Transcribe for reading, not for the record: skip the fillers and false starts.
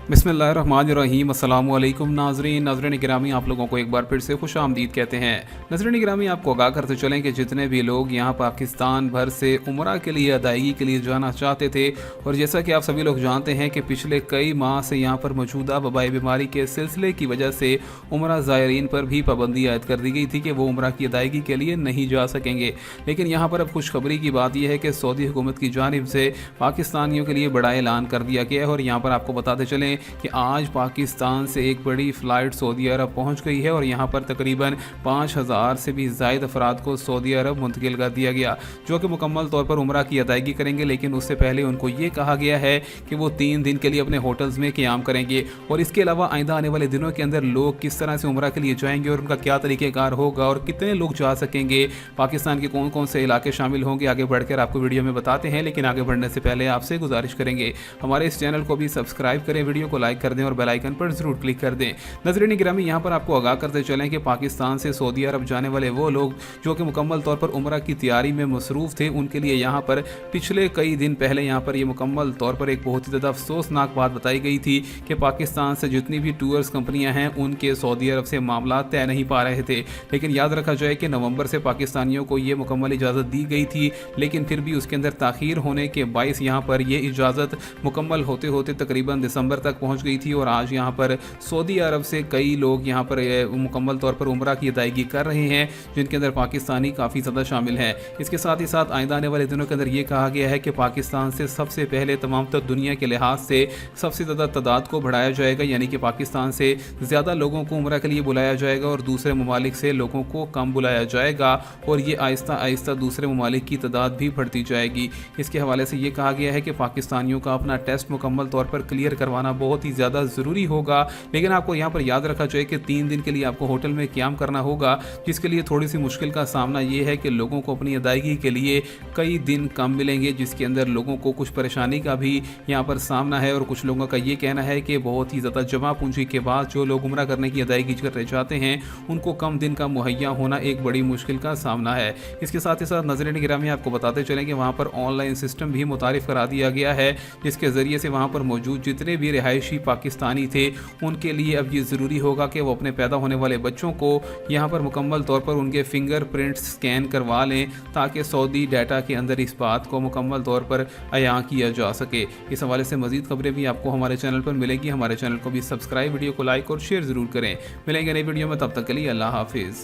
बिस्मिल्लाहिर्रहमानिर्रहीम। अस्सलामुअलैकुम नाज़रीन गिरामी, आप लोगों को एक बार फिर से खुश आमदीद कहते हैं। नाज़रीन गिरामी, आपको आगाह करते चलें कि जितने भी लोग यहाँ पाकिस्तान भर से उम्रा के लिए अदायगी के लिए जाना चाहते थे, और जैसा कि आप सभी लोग जानते हैं कि पिछले कई माह से यहाँ पर मौजूदा वबाई बीमारी के सिलसिले की वजह से उम्रा ज़ायरीन पर भी पाबंदी आयद कर दी गई थी कि वो उम्रा की अदायगी के लिए नहीं जा सकेंगे। लेकिन यहाँ पर अब खुशखबरी की बात यह है कि सऊदी हुकूमत की जानिब से पाकिस्तानियों के लिए बड़ा ऐलान कर दिया गया है। और यहाँ पर आपको बताते चलें कि आज पाकिस्तान से एक बड़ी फ़्लाइट सऊदी अरब पहुंच गई है, और यहां पर तकरीबन 5000 से भी ज़ायद अफराद को सऊदी अरब मुंतकिल कर दिया गया, जो कि मुकम्मल तौर पर उम्रा की अदायगी करेंगे। लेकिन उससे पहले उनको ये कहा गया है कि वो 3 दिन के लिए अपने होटल्स में क़याम करेंगे। और इसके अलावा आइंदा आने वाले दिनों के अंदर लोग किस तरह से उम्रा के लिए जाएंगे और उनका क्या तरीक़ेकार होगा और कितने लोग जा सकेंगे, पाकिस्तान के कौन कौन से इलाके शामिल होंगे, आगे बढ़कर आपको वीडियो में बताते हैं। लेकिन आगे बढ़ने से पहले आपसे गुजारिश करेंगे, हमारे इस चैनल को भी सब्सक्राइब करें, वीडियो को लाइक कर दें और बेल आइकन पर जरूर क्लिक कर दें। नाज़रीन गिरामी, यहाँ पर आपको आगाह करते चलें कि पाकिस्तान से सऊदी अरब जाने वाले वो लोग जो कि मुकम्मल तौर पर उम्रा की तैयारी में मसरूफ़ थे, उनके लिए यहाँ पर पिछले कई दिन पहले यहाँ पर ये मुकम्मल तौर पर एक बहुत ही ज़्यादा अफसोसनाक बात बताई गई थी कि पाकिस्तान से जितनी भी टूर्स कंपनियाँ हैं उनके सऊदी अरब से मामला तय नहीं पा रहे थे। लेकिन याद रखा जाए कि नवंबर से पाकिस्तानियों को ये मुकम्मल इजाज़त दी गई थी, लेकिन फिर भी उसके अंदर ताख़ीर होने के बायस यहाँ पर यह इजाज़त मुकम्मल होते होते तकरीबन दिसंबर तक पहुँच गई थी। और आज यहाँ पर सऊदी अरब से कई लोग यहाँ पर मुकम्मल तौर पर उम्रा की अदायगी कर रहे हैं, जिनके अंदर पाकिस्तानी काफ़ी ज़्यादा शामिल हैं। इसके साथ ही साथ आइंदा आने वाले दिनों के अंदर ये कहा गया है कि पाकिस्तान से सबसे पहले तमाम तर दुनिया के लिहाज से सबसे ज़्यादा तादाद को बढ़ाया जाएगा, यानी कि पाकिस्तान से ज़्यादा लोगों को उम्रा के लिए बुलाया जाएगा और दूसरे ममालिक से लोगों को कम बुलाया जाएगा, और ये आहिस्ता आहिस्ता दूसरे ममालिक की तादाद भी बढ़ती जाएगी। इसके हवाले से ये कहा गया है कि पाकिस्तानियों का अपना टेस्ट मुकम्मल तौर पर क्लियर करवाना बहुत ही ज़्यादा ज़रूरी होगा। लेकिन आपको यहाँ पर याद रखा जाए कि 3 दिन के लिए आपको होटल में क़याम करना होगा, जिसके लिए थोड़ी सी मुश्किल का सामना ये है कि लोगों को अपनी अदायगी के लिए कई दिन कम मिलेंगे, जिसके अंदर लोगों को कुछ परेशानी का भी यहाँ पर सामना है। और कुछ लोगों का ये कहना है कि बहुत ही ज़्यादा जमा पूंजी के बाद जो लोग उम्रा करने की अदायगी करना चाहते हैं उनको कम दिन का मुहैया होना एक बड़ी मुश्किल का सामना है। इसके साथ ही साथ नाज़रीन गिरामी, आपको बताते चलें कि वहाँ पर ऑनलाइन सिस्टम भी मुतारिफ़ करा दिया गया है, जिसके ज़रिए से वहाँ पर मौजूद जितने भी रिहायशी पाकिस्तानी थे उनके लिए अब ये ज़रूरी होगा कि वो अपने पैदा होने वाले बच्चों को यहाँ पर मुकम्मल तौर पर उनके फिंगरप्रिंट्स स्कैन करवा लें, ताकि सऊदी डाटा के अंदर इस बात को मुकम्मल तौर पर अयां किया जा सके। इस हवाले से मज़ीद खबरें भी आपको हमारे चैनल पर मिलेगी। हमारे चैनल को भी सब्सक्राइब, वीडियो को लाइक और शेयर ज़रूर करें। मिलेंगे नई वीडियो में, तब तक के लिए अल्लाह हाफिज़।